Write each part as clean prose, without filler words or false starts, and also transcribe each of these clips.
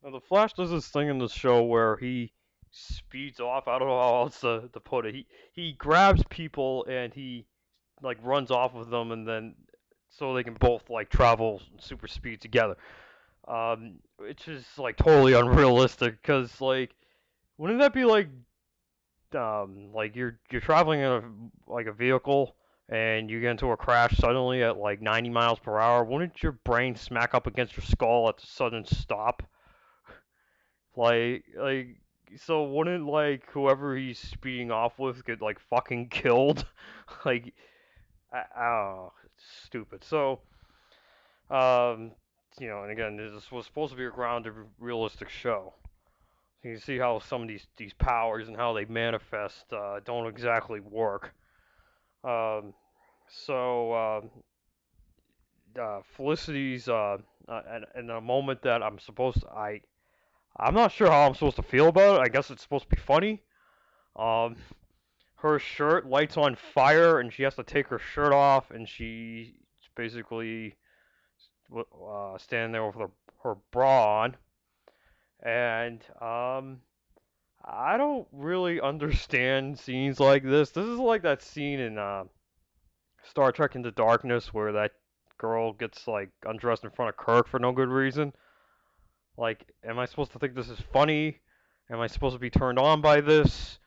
Now, the Flash does this thing in the show where he speeds off. I don't know how else to put it. He grabs people and he like runs off with them, and then so they can both like travel super speed together. It's just like totally unrealistic because wouldn't that be like you're traveling in a vehicle and you get into a crash suddenly at like 90 miles per hour? Wouldn't your brain smack up against your skull at the sudden stop? Like, so wouldn't like whoever he's speeding off with get like fucking killed? like, oh, it's stupid. So, um, and again, this was supposed to be a grounded, realistic show. You can see how some of these powers and how they manifest don't exactly work. Um, so Felicity's in a moment that I'm not sure how I'm supposed to feel about it. I guess it's supposed to be funny. Um, her shirt lights on fire, and she has to take her shirt off, and she's basically standing there with her bra on. And I don't really understand scenes like this. This is like that scene in Star Trek Into Darkness where that girl gets like undressed in front of Kirk for no good reason. Like, am I supposed to think this is funny? Am I supposed to be turned on by this?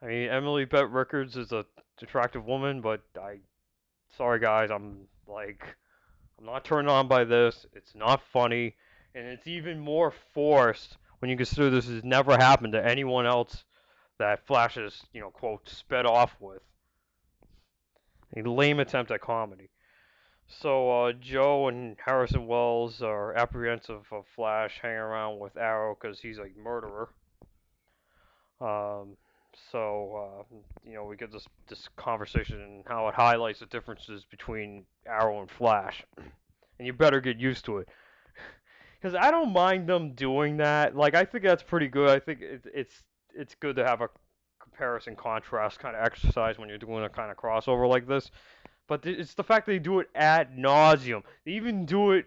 I mean, Emily Bett Rickards is a attractive woman, but sorry guys, I'm not turned on by this. It's not funny, and it's even more forced when you consider this has never happened to anyone else that Flash is, quote, sped off with. A lame attempt at comedy. So Joe and Harrison Wells are apprehensive of Flash hanging around with Arrow because he's a murderer. Um, so we get this conversation and how it highlights the differences between Arrow and Flash, and you better get used to it. Because I don't mind them doing that. Like, I think that's pretty good. I think it's good to have a comparison contrast kind of exercise when you're doing a kind of crossover like this. But it's the fact that they do it ad nauseum. They even do it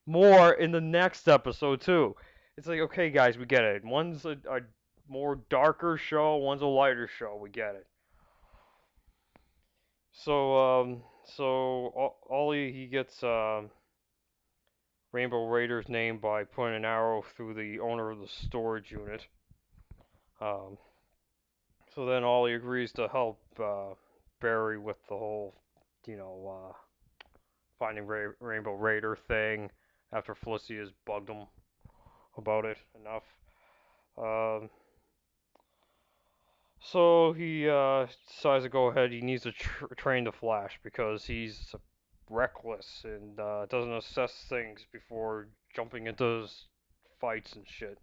more in the next episode too. It's like, okay, guys, we get it. One's a more darker show, one's a lighter show. We get it. So Ollie he gets Rainbow Raider's name by putting an arrow through the owner of the storage unit. Um, so then Ollie agrees to help Barry with the whole, finding Rainbow Raider thing after Felicity has bugged him about it enough. Um, so he decides to go ahead. He needs to train the Flash because he's reckless and doesn't assess things before jumping into fights and shit.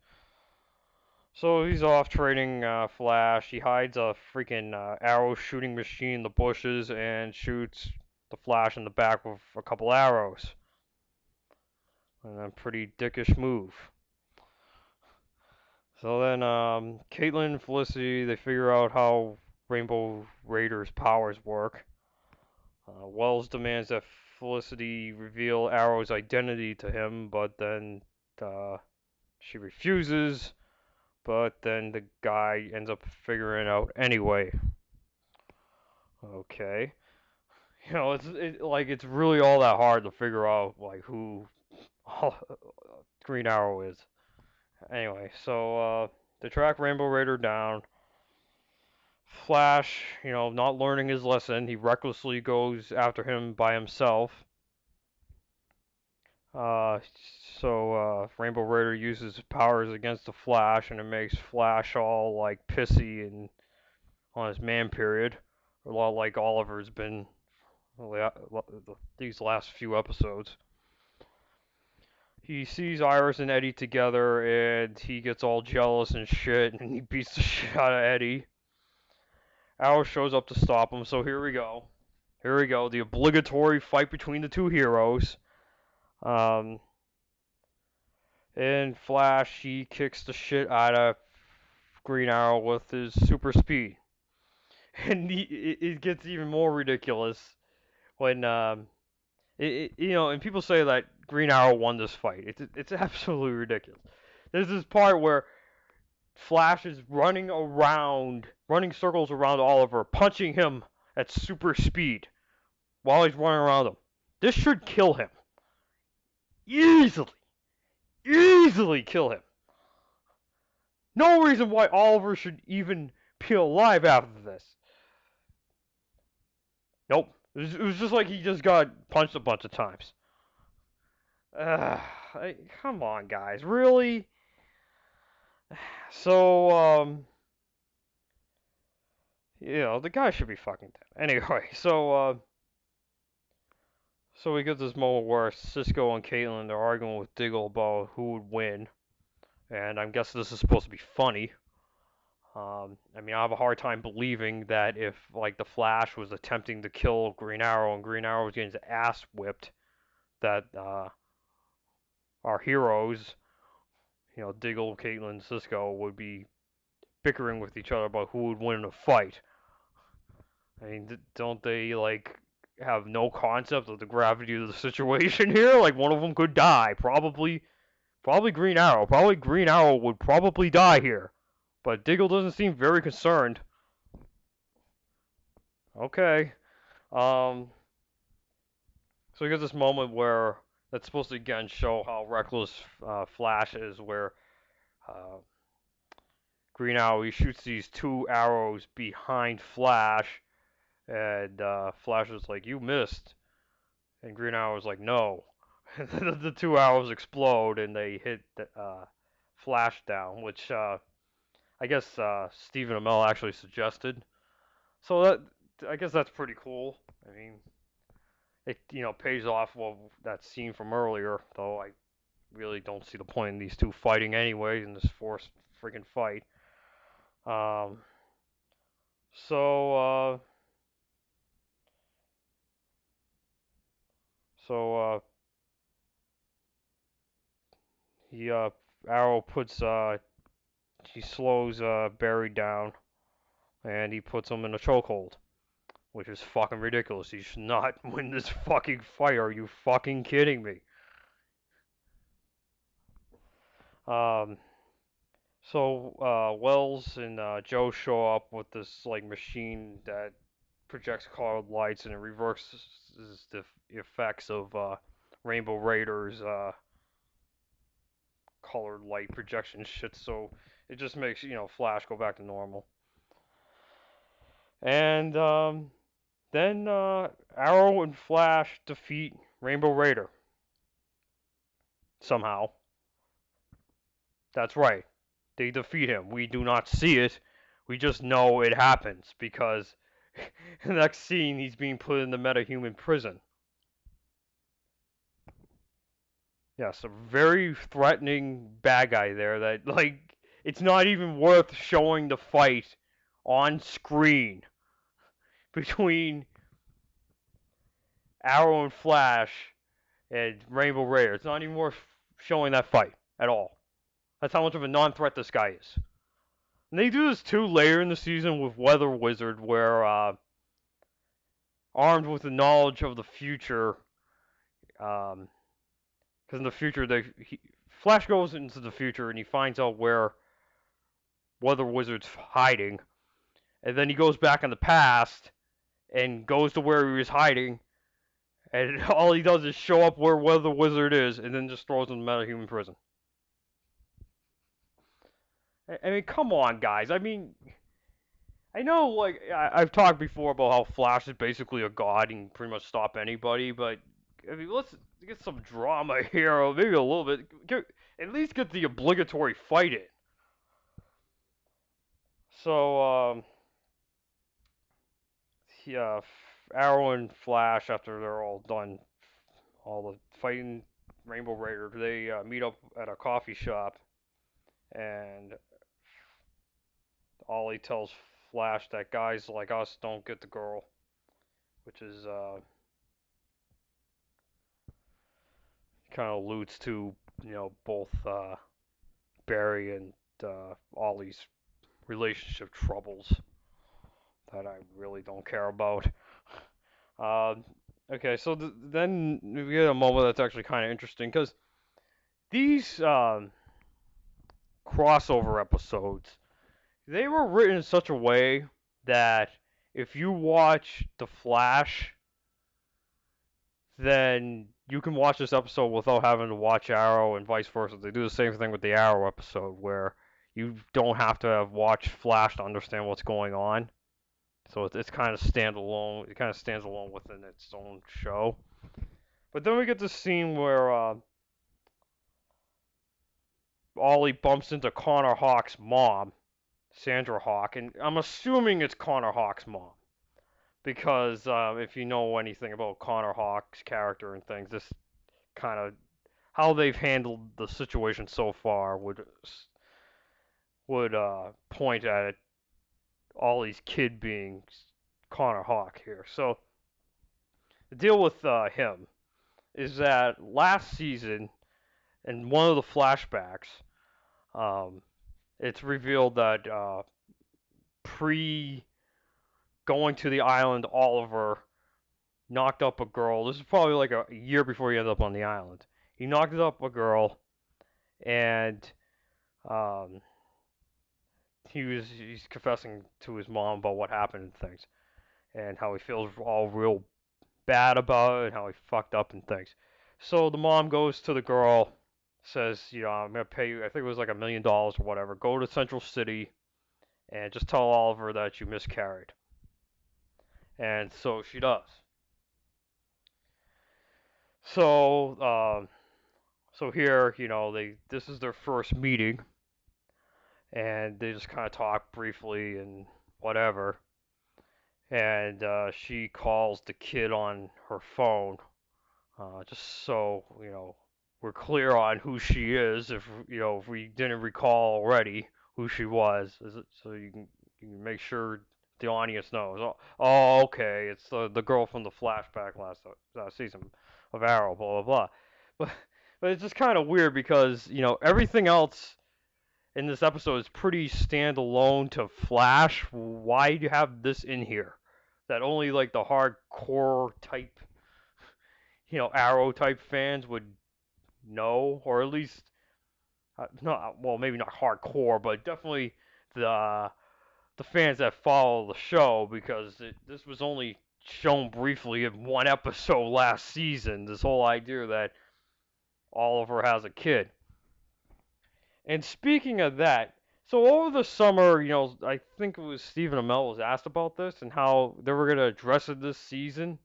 So he's off training Flash. He hides a freaking arrow shooting machine in the bushes and shoots the Flash in the back with a couple arrows. And a pretty dickish move. So then Caitlin and Felicity, they figure out how Rainbow Raider's powers work. Wells demands that Felicity reveal Arrow's identity to him, but then uh, she refuses. But then the guy ends up figuring out anyway. Okay, it's really all that hard to figure out like who Green Arrow is. Anyway, so they track Rainbow Raider down. Flash, not learning his lesson, he recklessly goes after him by himself. Uh, so Rainbow Raider uses his powers against the Flash, and it makes Flash all like pissy and on his man period, a lot like Oliver's been these last few episodes. He sees Iris and Eddie together, and he gets all jealous and shit, and he beats the shit out of Eddie. Arrow shows up to stop him, so here we go. Here we go, the obligatory fight between the two heroes. Um, and Flash, he kicks the shit out of Green Arrow with his super speed. And it gets even more ridiculous when, and people say that Green Arrow won this fight. It's absolutely ridiculous. There's this part where Flash is running circles around Oliver, punching him at super speed while he's running around him. This should kill him. Easily. Easily kill him. No reason why Oliver should even be alive after this. Nope. It was just like he just got punched a bunch of times. Come on, guys. Really? So, the guy should be fucking dead. Anyway, so we get this moment where Cisco and Caitlin are arguing with Diggle about who would win, and I'm guessing this is supposed to be funny. I mean, I have a hard time believing that if, like, the Flash was attempting to kill Green Arrow and Green Arrow was getting his ass whipped, that our heroes, Diggle, Caitlin, Cisco, would be bickering with each other about who would win a fight. I mean, don't they, like, have no concept of the gravity of the situation here? Like, one of them could die. Probably Green Arrow. Probably Green Arrow would probably die here. But Diggle doesn't seem very concerned. Okay. So we get this moment where that's supposed to again show how reckless Flash is, where Green Arrow, he shoots these two arrows behind Flash, and Flash is like, "You missed," and Green Arrow is like, "No." The two arrows explode and they hit Flash down, which I guess Stephen Amell actually suggested. So I guess that's pretty cool. I mean, it pays off that scene from earlier, though I really don't see the point in these two fighting anyway in this forced freaking fight. Um, so uh, so he Arrow puts he slows Barry down and he puts him in a chokehold, which is fucking ridiculous. He should not win this fucking fight. Are you fucking kidding me? Um, so Wells and Joe show up with this like machine that projects colored lights and it reverses the effects of Rainbow Raiders colored light projection shit. So it just makes Flash go back to normal. And then Arrow and Flash defeat Rainbow Raider somehow. That's right. They defeat him. We do not see it. We just know it happens because the next scene he's being put in the metahuman prison. Yes, a very threatening bad guy there that like it's not even worth showing the fight on screen between Arrow and Flash and Rainbow Raider. It's not even worth showing that fight at all. That's how much of a non-threat this guy is. And they do this too later in the season with Weather Wizard, where armed with the knowledge of the future, because in the future Flash goes into the future and he finds out where Weather Wizard's hiding, and then he goes back in the past and goes to where he was hiding, and all he does is show up where Weather Wizard is, and then just throws him in metahuman prison. I mean, come on, guys. I mean, I know, like, I've talked before about how Flash is basically a god and can pretty much stop anybody, but, I mean, let's get some drama here, or maybe a little bit. At least get the obligatory fight in. So, yeah, Arrow and Flash, after they're all done, all the fighting Rainbow Raider, they meet up at a coffee shop, and Ollie tells Flash that guys like us don't get the girl, which is kind of alludes to both Barry and Ollie's relationship troubles that I really don't care about. Uh, Okay, so then we get a moment that's actually kind of interesting because these crossover episodes, they were written in such a way that if you watch The Flash, then you can watch this episode without having to watch Arrow and vice versa. They do the same thing with the Arrow episode where you don't have to have watched Flash to understand what's going on. So it's kind of standalone. It kind of stands alone within its own show. But then we get this scene where Ollie bumps into Connor Hawk's mom, Sandra Hawk, and I'm assuming it's Connor Hawk's mom because if you know anything about Connor Hawk's character and things, this kind of how they've handled the situation so far would point at Ollie's kid being Connor Hawk here. So the deal with him is that last season, in one of the flashbacks, um, it's revealed that pre going to the island, Oliver knocked up a girl. This is probably like a year before he ended up on the island. He knocked up a girl, and um, he's confessing to his mom about what happened and things, and how he feels all real bad about it, and how he fucked up and things. So the mom goes to the girl, says, you know, I'm gonna pay you. I think it was like $1 million or whatever. Go to Central City and just tell Oliver that you miscarried. And so she does. So so here, you know, this is their first meeting, and they just kind of talk briefly and whatever. And she calls the kid on her phone, just so you know we're clear on who she is. If you know if we didn't recall already who she was, so you can make sure the audience knows. Oh, okay, it's the girl from the flashback last season of Arrow, blah blah blah. But but it's just kind of weird because you know everything else in this episode is pretty standalone to Flash. Why do you have this in here? That only like the hardcore type, you know, Arrow type fans would know, or at least not. Well, maybe not hardcore, but definitely the the fans that follow the show because this was only shown briefly in one episode last season. This whole idea that Oliver has a kid. And speaking of that, so over the summer, you know, I think it was Stephen Amell was asked about this and how they were gonna address it this season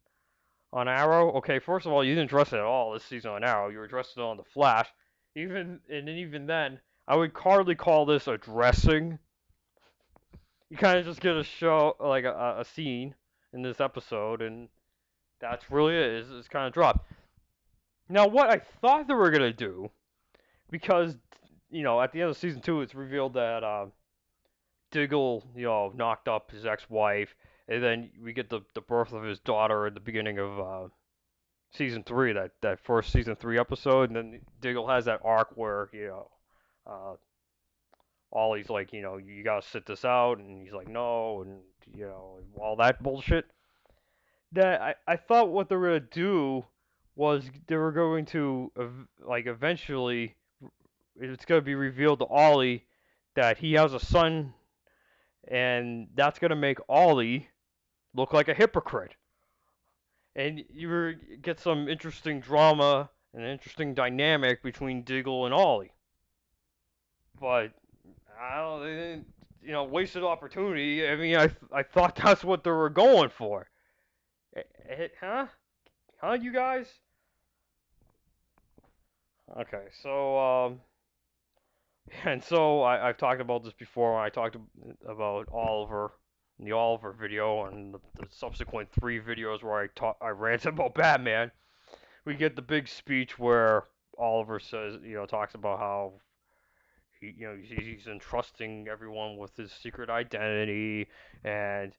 on Arrow. Okay, first of all, you didn't address it at all this season on Arrow. You addressed it on the Flash. Even then, I would hardly call this addressing. You kind of just get a show like a scene in this episode, and that's really it. It's kind of dropped. Now, what I thought they were gonna do, because you know, at the end of season two, it's revealed that Diggle, you know, knocked up his ex-wife, and then we get the birth of his daughter at the beginning of season three, that first season three episode, and then Diggle has that arc where you know, Ollie's like, you know, you gotta sit this out, and he's like, no, and you know, all that bullshit. That I thought what they were gonna do was they were going to like eventually it's gonna be revealed to Ollie that he has a son, and that's gonna make Ollie look like a hypocrite. And you get some interesting drama and an interesting dynamic between Diggle and Ollie. But I don't, they didn't, you know, wasted opportunity. I mean, I thought that's what they were going for. Huh? Huh, you guys? Okay, so and so I've talked about this before when I talked about Oliver, the Oliver video, and the subsequent three videos where I ranted about Batman. We get the big speech where Oliver says, you know, talks about how you know, he's entrusting everyone with his secret identity, and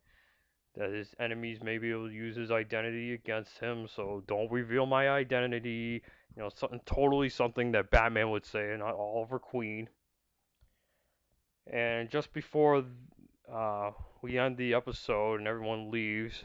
that his enemies may be able to use his identity against him. So don't reveal my identity. You know, something that Batman would say, and not Oliver Queen. And just before we end the episode and everyone leaves,